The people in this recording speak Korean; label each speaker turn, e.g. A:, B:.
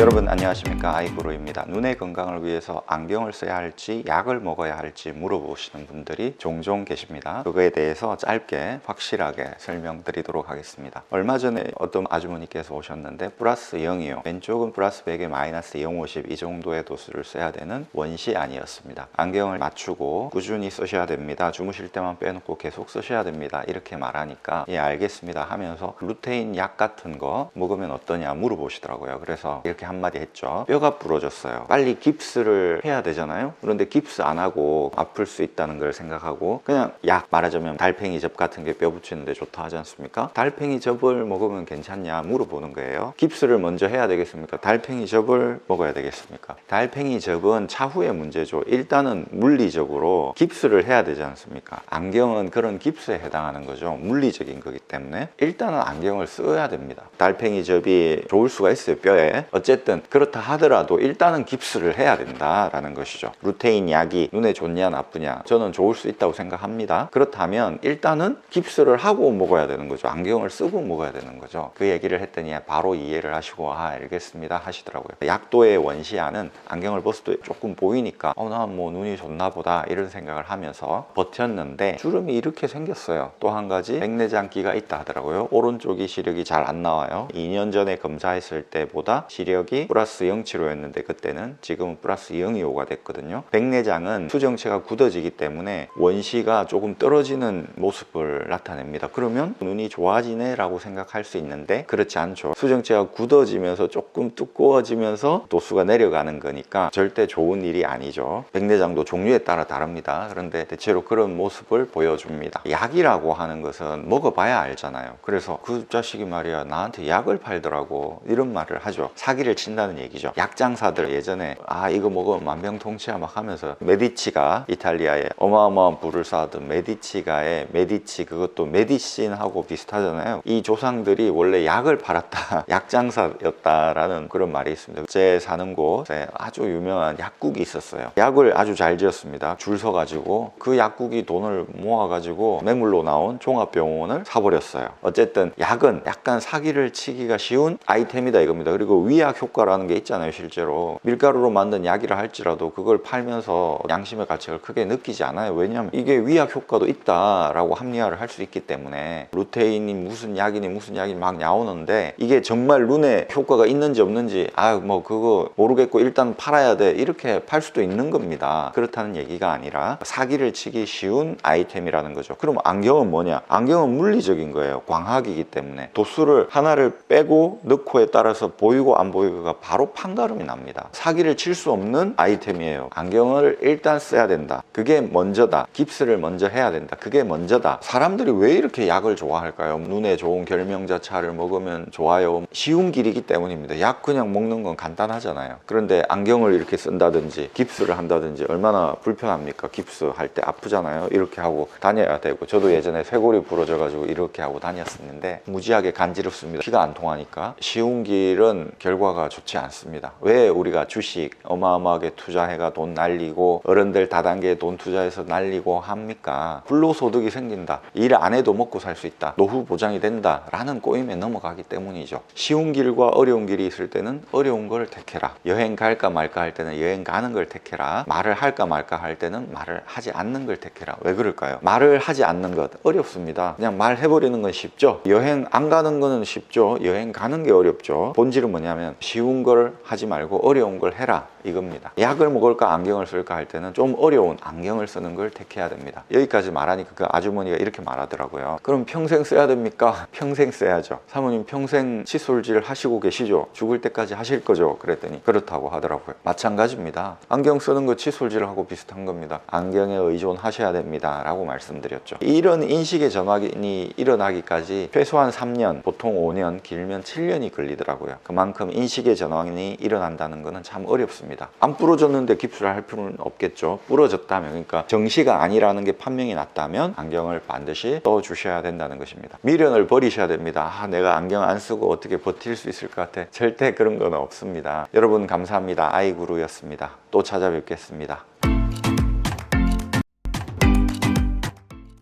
A: 여러분 안녕하십니까, 아이구루입니다. 눈의 건강을 위해서 안경을 써야 할지 약을 먹어야 할지 물어보시는 분들이 종종 계십니다. 그거에 대해서 짧게 확실하게 설명드리도록 하겠습니다. 얼마 전에 어떤 아주머니께서 오셨는데 플러스 0이요, 왼쪽은 플러스 100에 마이너스 0.50 이 정도의 도수를 써야 되는 원시 아니었습니다. 안경을 맞추고 꾸준히 쓰셔야 됩니다, 주무실 때만 빼놓고 계속 쓰셔야 됩니다, 이렇게 말하니까 예 알겠습니다 하면서 루테인 약 같은 거 먹으면 어떠냐 물어보시더라고요. 그래서 이렇게 한마디 했죠. 뼈가 부러졌어요. 빨리 깁스를 해야 되잖아요. 그런데 깁스 안 하고 아플 수 있다는 걸 생각하고 그냥 약, 말하자면 달팽이즙 같은 게 뼈 붙이는데 좋다 하지 않습니까? 달팽이즙을 먹으면 괜찮냐 물어보는 거예요. 깁스를 먼저 해야 되겠습니까? 달팽이즙을 먹어야 되겠습니까? 달팽이즙은 차후의 문제죠. 일단은 물리적으로 깁스를 해야 되지 않습니까? 안경은 그런 깁스에 해당하는 거죠. 물리적인 거기 때문에 일단은 안경을 써야 됩니다. 달팽이즙이 좋을 수가 있어요, 뼈에. 어쨌든 그렇다 하더라도 일단은 깁스를 해야 된다라는 것이죠. 루테인 약이 눈에 좋냐 나쁘냐, 저는 좋을 수 있다고 생각합니다. 그렇다면 일단은 깁스를 하고 먹어야 되는 거죠. 안경을 쓰고 먹어야 되는 거죠. 그 얘기를 했더니 바로 이해를 하시고 아 알겠습니다 하시더라고요. 약도의 원시아는 안경을 벗을 때 조금 보이니까 나 뭐 눈이 좋나 보다 이런 생각을 하면서 버텼는데 주름이 이렇게 생겼어요. 또 한 가지 백내장기가 있다 하더라고요. 오른쪽이 시력이 잘 안 나와요. 2년 전에 검사했을 때보다 시력이 플러스 0.75였는데 그때는 지금은 플러스 0.25가 됐거든요. 백내장은 수정체가 굳어지기 때문에 원시가 조금 떨어지는 모습을 나타냅니다. 그러면 눈이 좋아지네 라고 생각할 수 있는데 그렇지 않죠. 수정체가 굳어지면서 조금 두꺼워지면서 도수가 내려가는 거니까 절대 좋은 일이 아니죠. 백내장도 종류에 따라 다릅니다. 그런데 대체로 그런 모습을 보여줍니다. 약이라고 하는 것은 먹어봐야 알잖아요. 그래서 그 자식이 말이야 나한테 약을 팔더라고 이런 말을 하죠. 사기를 친다는 얘기죠. 약장사들 예전에 이거 먹으면 만병통치야 막 하면서, 메디치가 이탈리아에 어마어마한 부를 쌓았던 메디치가의 메디치, 그것도 메디신하고 비슷하잖아요. 이 조상들이 원래 약을 팔았다 약장사였다라는 그런 말이 있습니다. 제 사는 곳에 아주 유명한 약국이 있었어요. 약을 아주 잘 지었습니다. 줄 서가지고 그 약국이 돈을 모아가지고 매물로 나온 종합병원을 사버렸어요. 어쨌든 약은 약간 사기를 치기가 쉬운 아이템이다 이겁니다. 그리고 위약 효과라는 게 있잖아요. 실제로 밀가루로 만든 약이라 할지라도 그걸 팔면서 양심의 가책을 크게 느끼지 않아요. 왜냐하면 이게 위약 효과도 있다라고 합리화를 할 수 있기 때문에. 루테인이 무슨 약이니 무슨 약이 막 나오는데 이게 정말 눈에 효과가 있는지 없는지 뭐 그거 모르겠고 일단 팔아야 돼 이렇게 팔 수도 있는 겁니다. 그렇다는 얘기가 아니라 사기를 치기 쉬운 아이템이라는 거죠. 그럼 안경은 뭐냐? 안경은 물리적인 거예요. 광학이기 때문에 도수를 하나를 빼고 넣고에 따라서 보이고 안 보이고가 바로 판가름이 납니다. 사기를 칠 수 없는 아이템이에요. 안경을 일단 써야 된다. 그게 먼저다. 깁스를 먼저 해야 된다. 그게 먼저다. 사람들이 왜 이렇게 약을 좋아할까요? 눈에 좋은 결명자차를 먹으면 좋아요. 쉬운 길이기 때문입니다. 약 그냥 먹는 건 간단하잖아요. 그런데 안경을 이렇게 쓴다든지 깁스를 한다든지 얼마나 불편합니까? 깁스 할 때 아프잖아요. 이렇게 하고 다녀야 되고, 저도 예전에 쇄골이 부러져 가지고 이렇게 하고 다녔었는데 무지하게 간지럽습니다. 피가 안 통하니까. 쉬운 길은 결과가 좋지 않습니다. 왜 우리가 주식 어마어마하게 투자해가 돈 날리고 어른들 다단계에 돈 투자해서 날리고 합니까? 불로소득이 생긴다, 일 안 해도 먹고 살 수 있다, 노후 보장이 된다 라는 꼬임에 넘어가기 때문이죠. 쉬운 길과 어려운 길이 있을 때는 어려운 걸 택해라. 여행 갈까 말까 할 때는 여행 가는 걸 택해라. 말을 할까 말까 할 때는 말을 하지 않는 걸 택해라. 왜 그럴까요? 말을 하지 않는 것 어렵습니다. 그냥 말해버리는 건 쉽죠. 여행 안 가는 거는 쉽죠. 여행 가는 게 어렵죠. 본질은 뭐냐면 쉬운 걸 하지 말고 어려운 걸 해라 이겁니다. 약을 먹을까 안경을 쓸까 할 때는 좀 어려운 안경을 쓰는 걸 택해야 됩니다. 여기까지 말하니까 그 아주머니가 이렇게 말하더라고요. 그럼 평생 써야 됩니까? 평생 써야죠. 사모님 평생 칫솔질 하시고 계시죠? 죽을 때까지 하실 거죠? 그랬더니 그렇다고 하더라고요. 마찬가지입니다. 안경 쓰는 거 칫솔질하고 비슷한 겁니다. 안경에 의존하셔야 됩니다 라고 말씀드렸죠. 이런 인식의 전환이 일어나기까지 최소한 3년, 보통 5년, 길면 7년이 걸리더라고요. 그만큼 인식의 전환이 일어난다는 것은 참 어렵습니다. 안 부러졌는데 깁스를 할 필요는 없겠죠. 부러졌다면, 그러니까 정시가 아니라는 게 판명이 났다면 안경을 반드시 써주셔야 된다는 것입니다. 미련을 버리셔야 됩니다. 내가 안경 안 쓰고 어떻게 버틸 수 있을 것 같아. 절대 그런 건 없습니다. 여러분 감사합니다. 아이구루였습니다. 또 찾아뵙겠습니다.